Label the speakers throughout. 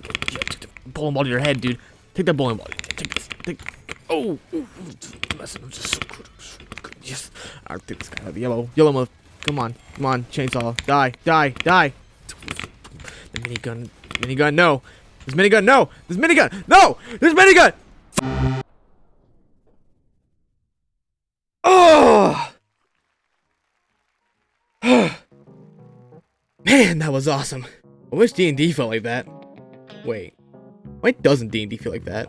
Speaker 1: Take the bowling ball to your head, dude. Take that bowling ball. Take this. Oh, messing. I'm just so good. Yes. I'll take this guy out of the yellow. Yellow move. Come on. Chainsaw. Die. The minigun. No. There's minigun. No. There's minigun. Oh. Man, that was awesome. I wish D&D felt like that. Wait. Why doesn't D&D feel like that?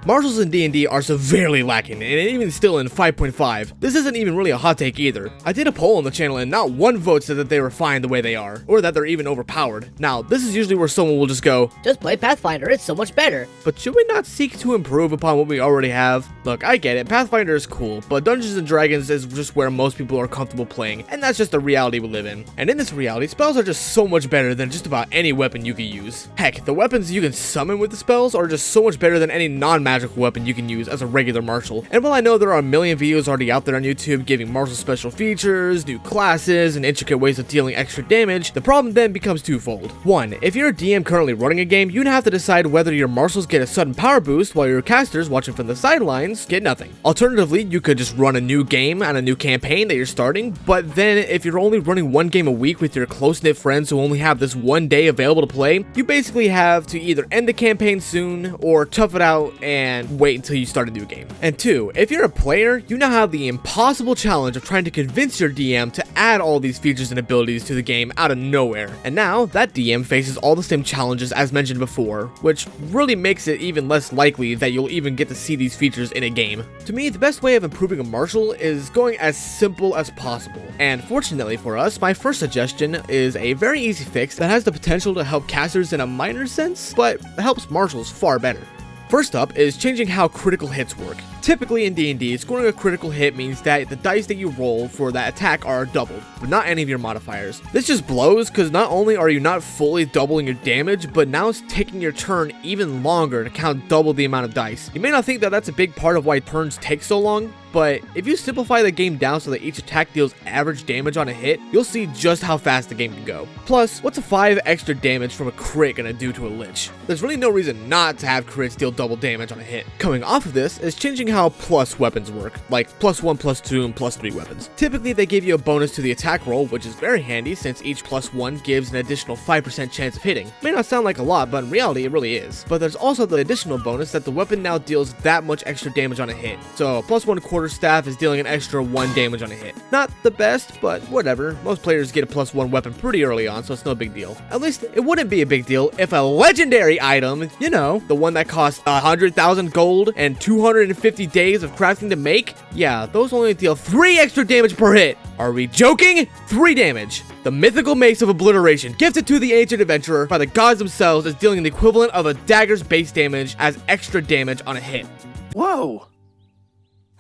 Speaker 1: Marshals in D&D are severely lacking, and even still in 5.5, this isn't even really a hot take either. I did a poll on the channel and not one vote said that they were fine the way they are, or that they're even overpowered. Now, this is usually where someone will just go,
Speaker 2: just play Pathfinder, it's so much better.
Speaker 1: But should we not seek to improve upon what we already have? Look, I get it, Pathfinder is cool, but Dungeons & Dragons is just where most people are comfortable playing, and that's just the reality we live in. And in this reality, spells are just so much better than just about any weapon you can use. Heck, the weapons you can summon with the spells are just so much better than any non-magical weapon you can use as a regular martial. And while I know there are a million videos already out there on YouTube giving martial special features, new classes, and intricate ways of dealing extra damage, the problem then becomes twofold. One, if you're a DM currently running a game, you'd have to decide whether your martials get a sudden power boost while your casters watching from the sidelines get nothing. Alternatively, you could just run a new game and a new campaign that you're starting, but then if you're only running one game a week with your close-knit friends who only have this one day available to play, you basically have to either end the campaign soon or tough it out and wait until you start a new game. And two, if you're a player, you now have the impossible challenge of trying to convince your DM to add all these features and abilities to the game out of nowhere. And now, that DM faces all the same challenges as mentioned before, which really makes it even less likely that you'll even get to see these features in a game. To me, the best way of improving a martial is going as simple as possible. And fortunately for us, my first suggestion is a very easy fix that has the potential to help casters in a minor sense, but helps martials far better. First up is changing how critical hits work. Typically in D&D, scoring a critical hit means that the dice that you roll for that attack are doubled, but not any of your modifiers. This just blows because not only are you not fully doubling your damage, but now it's taking your turn even longer to count double the amount of dice. You may not think that that's a big part of why turns take so long, but if you simplify the game down so that each attack deals average damage on a hit, you'll see just how fast the game can go. Plus, what's a 5 extra damage from a crit gonna do to a lich? There's really no reason not to have crits deal double damage on a hit. Coming off of this is changing how plus weapons work, like +1, +2, and +3 weapons. Typically, they give you a bonus to the attack roll, which is very handy since each +1 gives an additional 5% chance of hitting. May not sound like a lot, but in reality, it really is. But there's also the additional bonus that the weapon now deals that much extra damage on a hit. So, +1 quarterstaff is dealing an extra 1 damage on a hit. Not the best, but whatever. Most players get a +1 weapon pretty early on, so it's no big deal. At least, it wouldn't be a big deal if a legendary item, you know, the one that costs 100,000 gold and 250 days of crafting to make, yeah, those only deal 3 extra damage per hit. Are we joking? 3 damage. The mythical mace of obliteration, gifted to the ancient adventurer by the gods themselves, is dealing the equivalent of a dagger's base damage as extra damage on a hit.
Speaker 3: Whoa.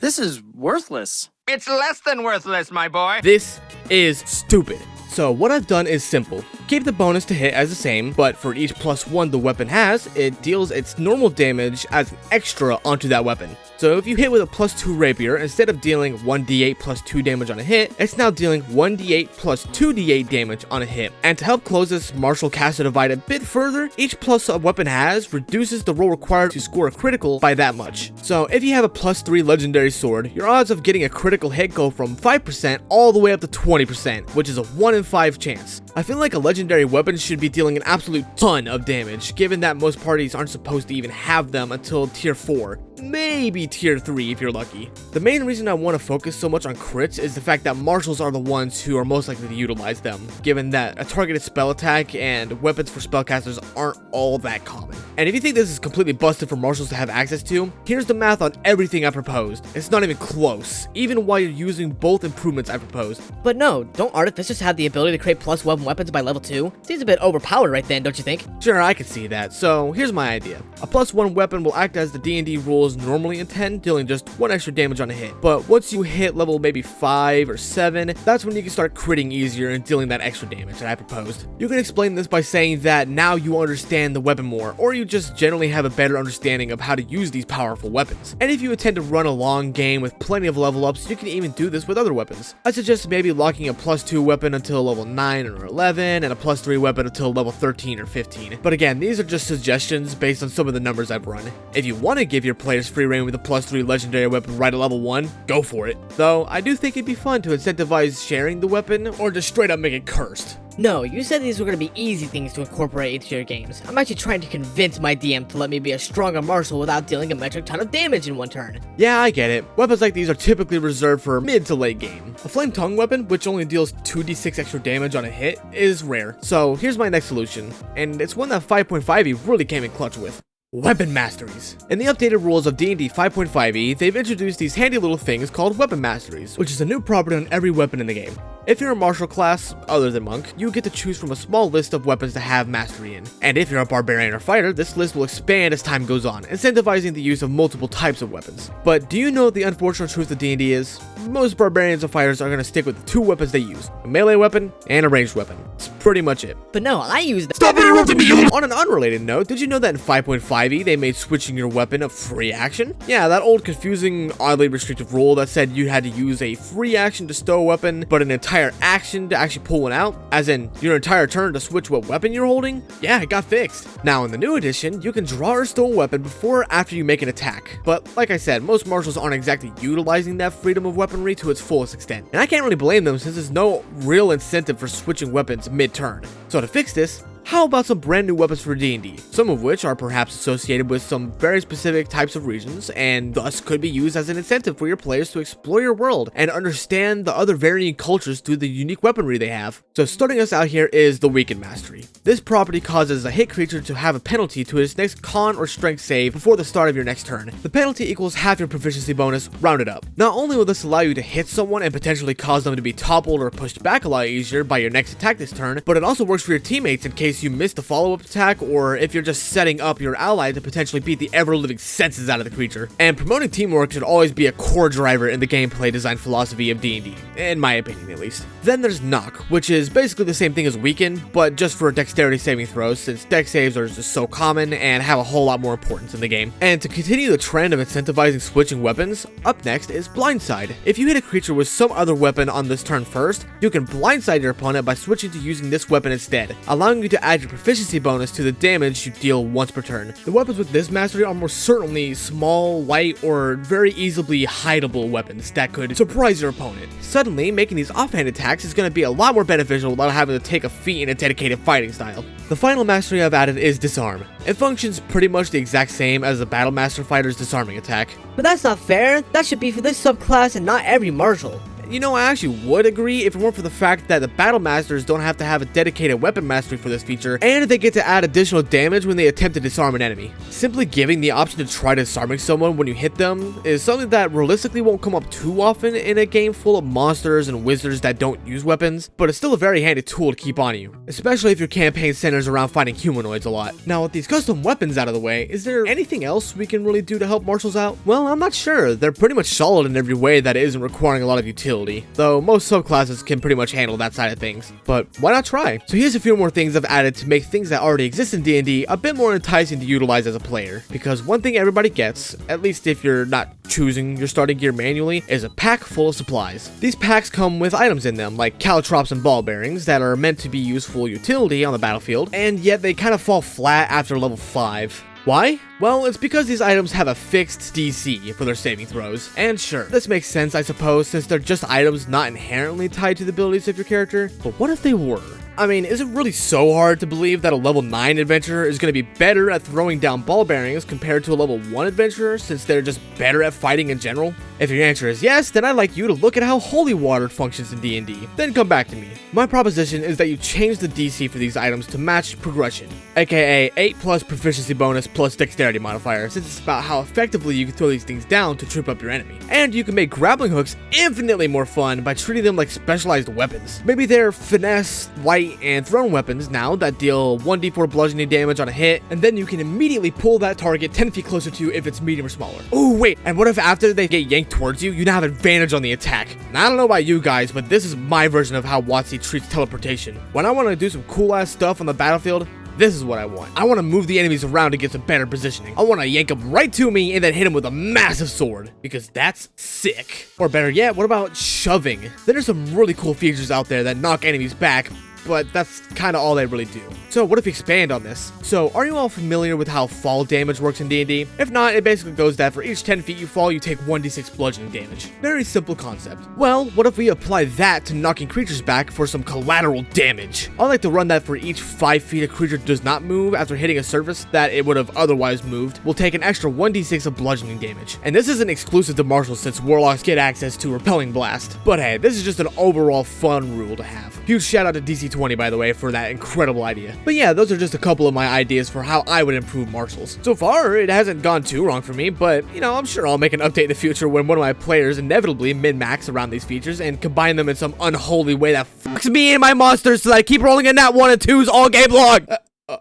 Speaker 3: This is worthless.
Speaker 4: It's less than worthless, my boy.
Speaker 1: This is stupid. So what I've done is simple. Keep the bonus to hit as the same, but for each +1 the weapon has, it deals its normal damage as an extra onto that weapon. So if you hit with a +2 rapier, instead of dealing 1d8 +2 damage on a hit, it's now dealing 1d8 +2d8 damage on a hit. And to help close this martial caster divide a bit further, each plus a weapon has reduces the roll required to score a critical by that much. So if you have a +3 legendary sword, your odds of getting a critical hit go from 5% all the way up to 20%, which is a 1 in 5 chance. I feel like a legendary weapon should be dealing an absolute ton of damage, given that most parties aren't supposed to even have them until tier 4. Maybe tier 3 if you're lucky. The main reason I want to focus so much on crits is the fact that martials are the ones who are most likely to utilize them, given that a targeted spell attack and weapons for spellcasters aren't all that common. And if you think this is completely busted for martials to have access to, here's the math on everything I proposed. It's not even close, even while you're using both improvements I proposed.
Speaker 2: But no, don't artificers have the ability to create +1 weapons by level 2? Seems a bit overpowered right then, don't you think?
Speaker 1: Sure, I can see that, so here's my idea. A +1 weapon will act as the D&D rule rolls normally in 10, dealing just 1 extra damage on a hit. But once you hit level maybe 5 or 7, that's when you can start critting easier and dealing that extra damage that I proposed. You can explain this by saying that now you understand the weapon more, or you just generally have a better understanding of how to use these powerful weapons. And if you intend to run a long game with plenty of level ups, you can even do this with other weapons. I suggest maybe locking a +2 weapon until level 9 or 11, and a +3 weapon until level 13 or 15. But again, these are just suggestions based on some of the numbers I've run. If you want to give your players free reign with a +3 legendary weapon right at level 1, go for it. Though, I do think it'd be fun to incentivize sharing the weapon, or just straight up make it cursed.
Speaker 2: No, you said these were going to be easy things to incorporate into your games. I'm actually trying to convince my DM to let me be a stronger martial without dealing a metric ton of damage in one turn.
Speaker 1: Yeah, I get it. Weapons like these are typically reserved for mid to late game. A flame tongue weapon, which only deals 2d6 extra damage on a hit, is rare. So here's my next solution, and it's one that 5.5e really came in clutch with. Weapon masteries. In the updated rules of D&D 5.5e, they've introduced these handy little things called weapon masteries, which is a new property on every weapon in the game. If you're a martial class, other than monk, you get to choose from a small list of weapons to have mastery in. And if you're a barbarian or fighter, this list will expand as time goes on, incentivizing the use of multiple types of weapons. But do you know what the unfortunate truth of D&D is? Most barbarians and fighters are going to stick with the 2 weapons they use, a melee weapon and a ranged weapon. That's pretty much it.
Speaker 2: But no, I use the-
Speaker 1: Stop interrupting me! On an unrelated note, did you know that in 5.5e they made switching your weapon a free action? Yeah, that old confusing, oddly restrictive rule that said you had to use a free action to stow a weapon, but an entire action to actually pull one out, as in your entire turn to switch what weapon you're holding? Yeah, it got fixed. Now in the new edition, you can draw or stow a weapon before or after you make an attack. But like I said, most martials aren't exactly utilizing that freedom of weaponry to its fullest extent. And I can't really blame them since there's no real incentive for switching weapons mid-turn. So to fix this, how about some brand new weapons for D&D, some of which are perhaps associated with some very specific types of regions, and thus could be used as an incentive for your players to explore your world and understand the other varying cultures through the unique weaponry they have. So starting us out here is the Weakened Mastery. This property causes a hit creature to have a penalty to its next con or strength save before the start of your next turn. The penalty equals half your proficiency bonus, rounded up. Not only will this allow you to hit someone and potentially cause them to be toppled or pushed back a lot easier by your next attack this turn, but it also works for your teammates in case you miss the follow-up attack, or if you're just setting up your ally to potentially beat the ever-living senses out of the creature. And promoting teamwork should always be a core driver in the gameplay design philosophy of D&D, in my opinion at least. Then there's Knock, which is basically the same thing as Weaken, but just for dexterity saving throws, since dex saves are just so common and have a whole lot more importance in the game. And to continue the trend of incentivizing switching weapons, up next is Blindside. If you hit a creature with some other weapon on this turn first, you can blindside your opponent by switching to using this weapon instead, allowing you to add your proficiency bonus to the damage you deal once per turn. The weapons with this mastery are more certainly small, light, or very easily hideable weapons that could surprise your opponent. Suddenly, making these offhand attacks is going to be a lot more beneficial without having to take a feat in a dedicated fighting style. The final mastery I've added is Disarm. It functions pretty much the exact same as the Battlemaster Fighter's disarming attack.
Speaker 2: But that's not fair. That should be for this subclass and not every martial.
Speaker 1: You know, I actually would agree if it weren't for the fact that the Battle Masters don't have to have a dedicated weapon mastery for this feature, and they get to add additional damage when they attempt to disarm an enemy. Simply giving the option to try disarming someone when you hit them is something that realistically won't come up too often in a game full of monsters and wizards that don't use weapons, but it's still a very handy tool to keep on you, especially if your campaign centers around fighting humanoids a lot. Now with these custom weapons out of the way, is there anything else we can really do to help martials out? Well, I'm not sure. They're pretty much solid in every way that isn't requiring a lot of utility, though most subclasses can pretty much handle that side of things. But why not try? So here's a few more things I've added to make things that already exist in D&D a bit more enticing to utilize as a player. Because one thing everybody gets, at least if you're not choosing your starting gear manually, is a pack full of supplies. These packs come with items in them, like caltrops and ball bearings, that are meant to be useful utility on the battlefield, and yet they kind of fall flat after level 5. Why? Well, it's because these items have a fixed DC for their saving throws. And sure, this makes sense I suppose, since they're just items not inherently tied to the abilities of your character, but what if they were? I mean, is it really so hard to believe that a level 9 adventurer is going to be better at throwing down ball bearings compared to a level 1 adventurer, since they're just better at fighting in general? If your answer is yes, then I'd like you to look at how holy water functions in D&D, then come back to me. My proposition is that you change the DC for these items to match progression, aka 8 plus proficiency bonus plus dexterity modifier, since it's about how effectively you can throw these things down to trip up your enemy. And you can make grappling hooks infinitely more fun by treating them like specialized weapons. Maybe they're finesse, light, and thrown weapons now that deal 1d4 bludgeoning damage on a hit, and then you can immediately pull that target 10 feet closer to you if it's medium or smaller. Oh wait, and what if after they get yanked towards you, you now have advantage on the attack? Now, I don't know about you guys, but this is my version of how WotC treats teleportation. When I want to do some cool ass stuff on the battlefield, this is what I want. I want to move the enemies around to get some better positioning. I want to yank them right to me and then hit them with a massive sword, because that's sick. Or better yet, what about shoving? There's some really cool features out there that knock enemies back, but that's kind of all they really do. So what if we expand on this? So are you all familiar with how fall damage works in D&D? If not, it basically goes that for each 10 feet you fall, you take 1d6 bludgeoning damage. Very simple concept. Well, what if we apply that to knocking creatures back for some collateral damage? I like to run that for each 5 feet a creature does not move after hitting a surface that it would have otherwise moved, will take an extra 1d6 of bludgeoning damage. And this isn't exclusive to martials since warlocks get access to repelling blast. But hey, this is just an overall fun rule to have. Huge shout out to DC20 by the way for that incredible idea. But yeah, those are just a couple of my ideas for how I would improve martials. So far, it hasn't gone too wrong for me, but you know, I'm sure I'll make an update in the future when one of my players inevitably min-max around these features and combine them in some unholy way that fucks me and my monsters so that I keep rolling in that 1 and 2s all game long.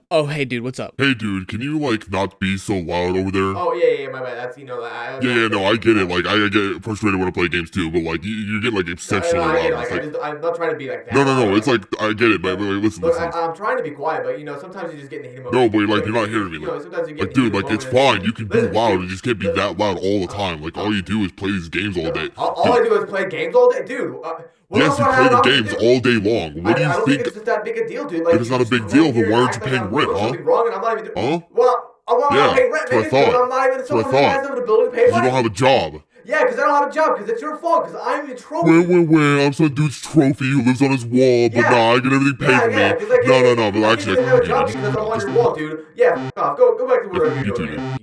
Speaker 1: Oh, hey dude, what's up?
Speaker 5: Hey dude, can you like not be so loud over there?
Speaker 1: Oh yeah, my bad. That's no,
Speaker 5: I get it. Like I get frustrated when I play games too, but like you get like exceptionally loud.
Speaker 1: I'm not trying to be like that.
Speaker 5: No. It's like I get it, but listen.
Speaker 1: I'm trying to be quiet, but you know, sometimes you just get in the heat of
Speaker 5: No, but like you're not hearing me. Like dude, like it's fine. You can be loud. You just can't be that loud all the time. Like all you do is play these games all day.
Speaker 1: All I do is play games all day, dude.
Speaker 5: Yes, you play the games all day long. What do you think?
Speaker 1: It's just that big a deal, dude.
Speaker 5: If it's not a big deal, then why aren't you paying rent, huh? Huh?
Speaker 1: Well, I'm not paying rent,
Speaker 5: that's what I thought.
Speaker 1: I'm not even someone who has an ability to pay
Speaker 5: You
Speaker 1: rent.
Speaker 5: don't have a job.
Speaker 1: Yeah, because I don't have a job, because it's your fault, because I'm your trophy.
Speaker 5: I'm some dude's trophy who lives on his wall, but nah, I get everything paid for me. No, but actually,
Speaker 1: I have a job because I'm on your wall, dude. Yeah, off. Go back to whatever you're doing.